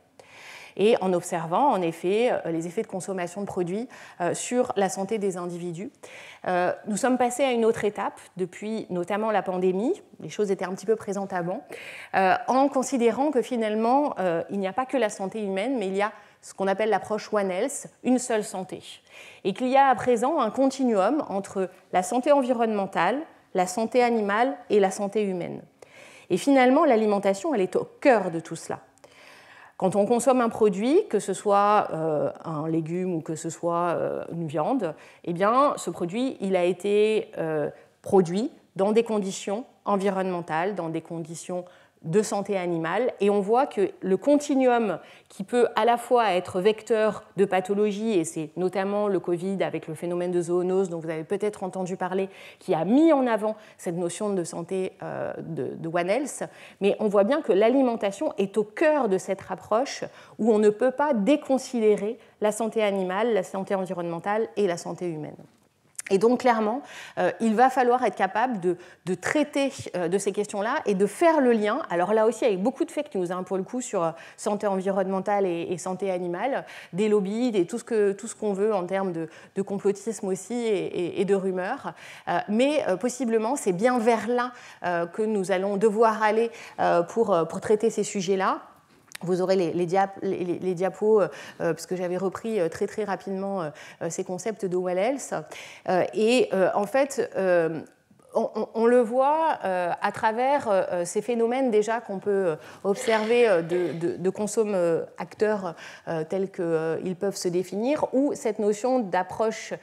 et en observant en effet les effets de consommation de produits sur la santé des individus. Nous sommes passés à une autre étape depuis notamment la pandémie, les choses étaient un petit peu présentes avant, en considérant que finalement il n'y a pas que la santé humaine, mais il y a ce qu'on appelle l'approche One Health, une seule santé, et qu'il y a à présent un continuum entre la santé environnementale, la santé animale et la santé humaine. Et finalement, l'alimentation, elle est au cœur de tout cela. Quand on consomme un produit, que ce soit un légume ou que ce soit une viande, eh bien, ce produit, il a été produit dans des conditions environnementales, dans des conditions de santé animale, et on voit que le continuum qui peut à la fois être vecteur de pathologie, et c'est notamment le Covid avec le phénomène de zoonose dont vous avez peut-être entendu parler, qui a mis en avant cette notion de santé de One Health, mais on voit bien que l'alimentation est au cœur de cette approche où on ne peut pas déconsidérer la santé animale, la santé environnementale et la santé humaine. Et donc, clairement, il va falloir être capable de traiter de ces questions-là et de faire le lien, alors là aussi avec beaucoup de fake news, pour le coup, sur santé environnementale et santé animale, des lobbies, tout ce qu'on veut en termes de complotisme aussi et de rumeurs. Mais possiblement, c'est bien vers là que nous allons devoir aller pour traiter ces sujets-là. Vous aurez les diapos, parce que j'avais repris très très rapidement ces concepts de One Health. Et en fait, on le voit à travers ces phénomènes déjà qu'on peut observer de consomme-acteurs tels qu'ils peuvent se définir, où cette notion d'approche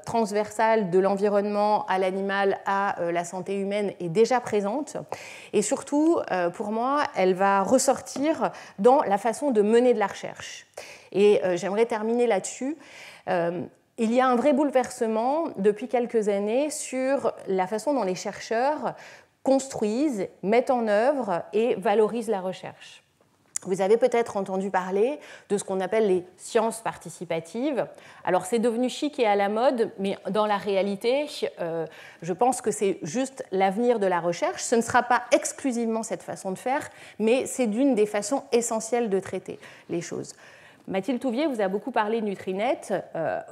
transversale de l'environnement à l'animal à la santé humaine est déjà présente. Et surtout, pour moi, elle va ressortir dans la façon de mener de la recherche. Et j'aimerais terminer là-dessus. Il y a un vrai bouleversement depuis quelques années sur la façon dont les chercheurs construisent, mettent en œuvre et valorisent la recherche. Vous avez peut-être entendu parler de ce qu'on appelle les sciences participatives. Alors c'est devenu chic et à la mode, mais dans la réalité, je pense que c'est juste l'avenir de la recherche. Ce ne sera pas exclusivement cette façon de faire, mais c'est d'une des façons essentielles de traiter les choses. Mathilde Touvier vous a beaucoup parlé de Nutrinet.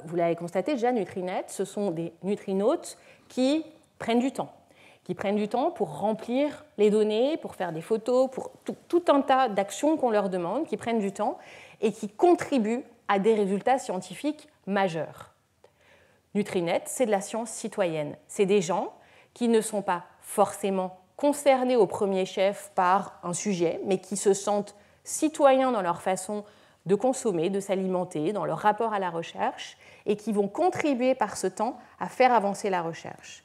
Vous l'avez constaté déjà, Nutrinet, ce sont des nutrinautes qui prennent du temps pour remplir les données, pour faire des photos, pour tout un tas d'actions qu'on leur demande, qui prennent du temps et qui contribuent à des résultats scientifiques majeurs. Nutrinet, c'est de la science citoyenne. C'est des gens qui ne sont pas forcément concernés au premier chef par un sujet, mais qui se sentent citoyens dans leur façon de consommer, de s'alimenter, dans leur rapport à la recherche, et qui vont contribuer par ce temps à faire avancer la recherche.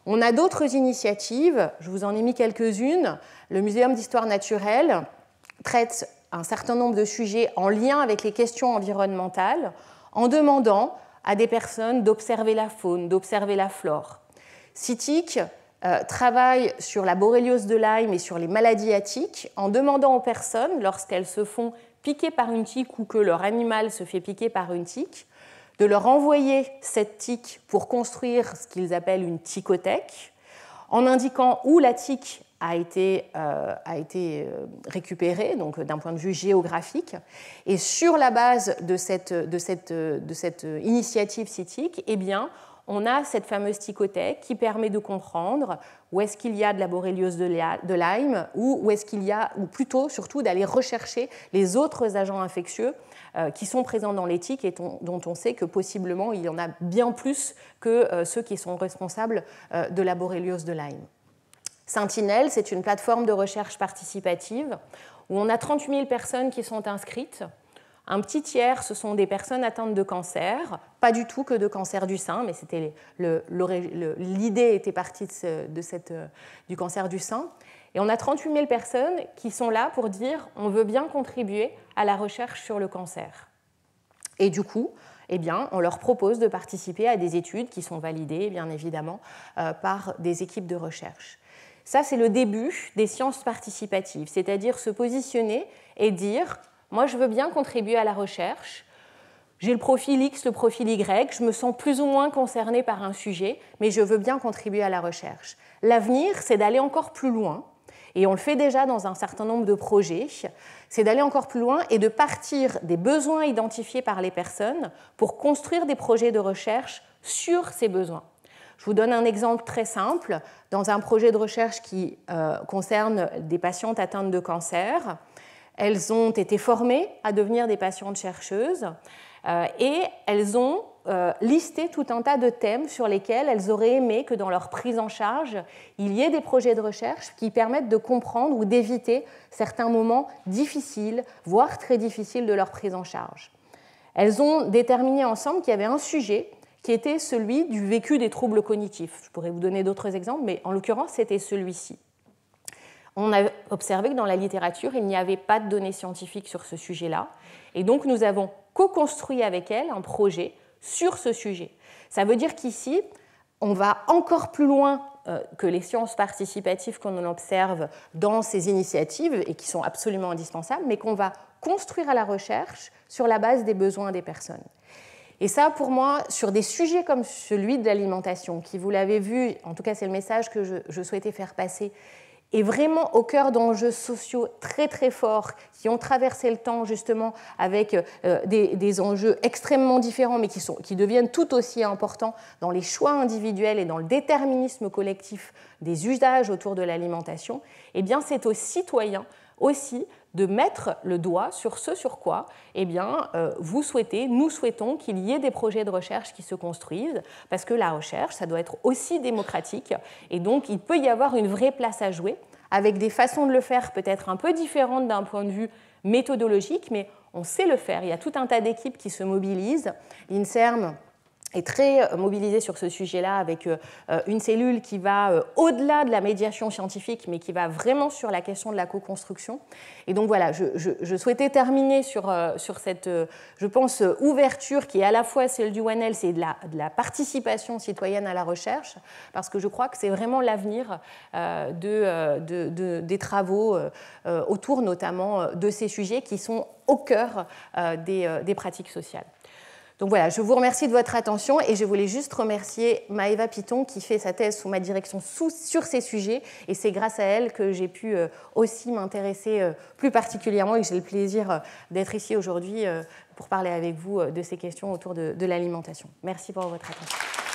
On a d'autres initiatives, je vous en ai mis quelques-unes. Le Muséum d'histoire naturelle traite un certain nombre de sujets en lien avec les questions environnementales, en demandant à des personnes d'observer la faune, d'observer la flore. CITIC travaille sur la borréliose de Lyme et sur les maladies à tiques, en demandant aux personnes, lorsqu'elles se font piquer par une tique ou que leur animal se fait piquer par une tique, de leur envoyer cette tique pour construire ce qu'ils appellent une ticothèque, en indiquant où la tique a été récupérée, donc d'un point de vue géographique. Et sur la base de cette initiative CITIC, eh bien, on a cette fameuse ticothèque qui permet de comprendre où est-ce qu'il y a de la borréliose de Lyme ou où est-ce qu'il y a, ou plutôt surtout d'aller rechercher les autres agents infectieux qui sont présents dans les tiques et dont on sait que possiblement il y en a bien plus que ceux qui sont responsables de la borréliose de Lyme. Sentinelle, c'est une plateforme de recherche participative où on a 38 000 personnes qui sont inscrites. Un petit tiers, ce sont des personnes atteintes de cancer, pas du tout que de cancer du sein, mais c'était l'idée était partie du cancer du sein. Et on a 38 000 personnes qui sont là pour dire on veut bien contribuer à la recherche sur le cancer. Et du coup, eh bien, on leur propose de participer à des études qui sont validées, bien évidemment, par des équipes de recherche. Ça, c'est le début des sciences participatives, c'est-à-dire se positionner et dire moi, je veux bien contribuer à la recherche. J'ai le profil X, le profil Y, je me sens plus ou moins concernée par un sujet, mais je veux bien contribuer à la recherche. L'avenir, c'est d'aller encore plus loin et on le fait déjà dans un certain nombre de projets, c'est d'aller encore plus loin et de partir des besoins identifiés par les personnes pour construire des projets de recherche sur ces besoins. Je vous donne un exemple très simple. Dans un projet de recherche qui concerne des patientes atteintes de cancer, elles ont été formées à devenir des patientes chercheuses et elles ont listé tout un tas de thèmes sur lesquels elles auraient aimé que dans leur prise en charge, il y ait des projets de recherche qui permettent de comprendre ou d'éviter certains moments difficiles, voire très difficiles de leur prise en charge. Elles ont déterminé ensemble qu'il y avait un sujet qui était celui du vécu des troubles cognitifs. Je pourrais vous donner d'autres exemples, mais en l'occurrence, c'était celui-ci. On a observé que dans la littérature, il n'y avait pas de données scientifiques sur ce sujet-là, et donc nous avons co-construit avec elles un projet sur ce sujet. Ça veut dire qu'ici, on va encore plus loin que les sciences participatives qu'on observe dans ces initiatives et qui sont absolument indispensables, mais qu'on va construire à la recherche sur la base des besoins des personnes. Et ça, pour moi, sur des sujets comme celui de l'alimentation, qui, vous l'avez vu, en tout cas c'est le message que je souhaitais faire passer, est vraiment au cœur d'enjeux sociaux très très forts qui ont traversé le temps justement avec des enjeux extrêmement différents mais qui deviennent tout aussi importants dans les choix individuels et dans le déterminisme collectif des usages autour de l'alimentation, eh bien c'est aux citoyens aussi de mettre le doigt sur ce sur quoi vous souhaitez, nous souhaitons qu'il y ait des projets de recherche qui se construisent, parce que la recherche, ça doit être aussi démocratique, et donc il peut y avoir une vraie place à jouer, avec des façons de le faire peut-être un peu différentes d'un point de vue méthodologique, mais on sait le faire. Il y a tout un tas d'équipes qui se mobilisent. L'INSERM est très mobilisé sur ce sujet-là avec une cellule qui va au-delà de la médiation scientifique, mais qui va vraiment sur la question de la co-construction. Et donc voilà, je souhaitais terminer sur cette, je pense, ouverture qui est à la fois celle du ONEL, c'est de la participation citoyenne à la recherche, parce que je crois que c'est vraiment l'avenir des travaux autour notamment de ces sujets qui sont au cœur des pratiques sociales. Donc voilà, je vous remercie de votre attention et je voulais juste remercier Maëva Piton qui fait sa thèse sous ma direction sur ces sujets, et c'est grâce à elle que j'ai pu aussi m'intéresser plus particulièrement et que j'ai le plaisir d'être ici aujourd'hui pour parler avec vous de ces questions autour de l'alimentation. Merci pour votre attention.